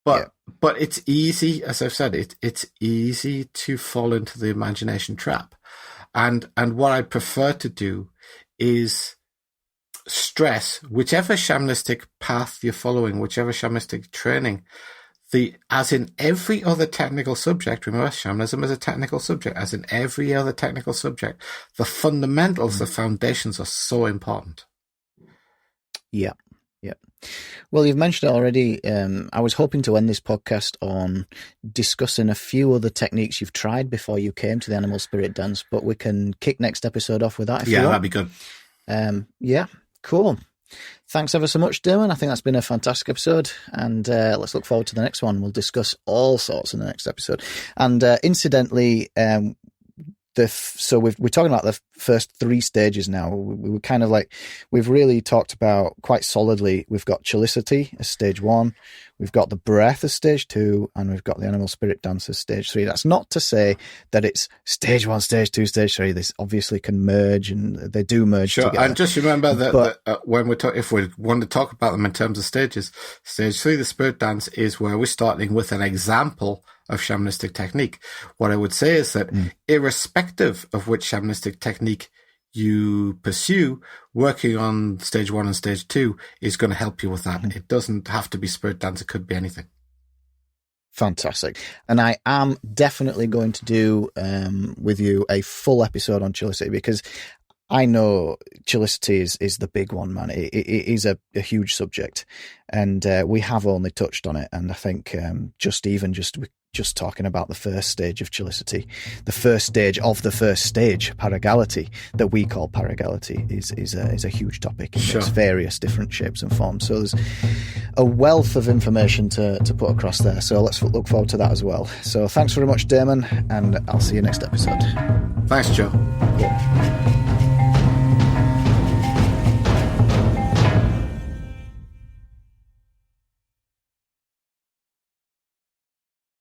But it's easy, as I've said, it's easy to fall into the imagination trap, and what I prefer to do is stress whichever shamanistic path you're following, whichever shamanistic training, as in every other technical subject, remember shamanism is a technical subject, as in every other technical subject, the fundamentals, the foundations are so important. Yeah. Well, you've mentioned it already. I was hoping to end this podcast on discussing a few other techniques you've tried before you came to the animal spirit dance, but we can kick next episode off with that if you want. That'd be good. Yeah. Cool. Thanks ever so much, Damon. I think that's been a fantastic episode, and let's look forward to the next one. We'll discuss all sorts in the next episode. And incidentally, so we're talking about the first 3 stages now. We were kind of like, we've really talked about quite solidly. We've got Chillicity as stage 1, we've got the breath as stage 2, and we've got the animal spirit dance as stage 3. That's not to say that it's stage 1, stage 2, stage 3. This obviously can merge, and they do merge together. And just remember that when if we want to talk about them in terms of stages, stage 3, the spirit dance, is where we're starting with an example of shamanistic technique. What I would say is that irrespective of which shamanistic technique you pursue, working on stage 1 and stage 2 is going to help you with that. It doesn't have to be spirit dance. It could be anything. Fantastic. And I am definitely going to do with you a full episode on Chillicity, because I know Chillicity is the big one, man. It is a huge subject, and we have only touched on it. And I think just talking about the first stage of Chillicity, the first stage of the first stage, Paragality, that we call Paragality, is a huge topic in its various different shapes and forms. So there's a wealth of information to put across there. So let's look forward to that as well. So thanks very much, Damon, and I'll see you next episode. Thanks, Joe. Cool.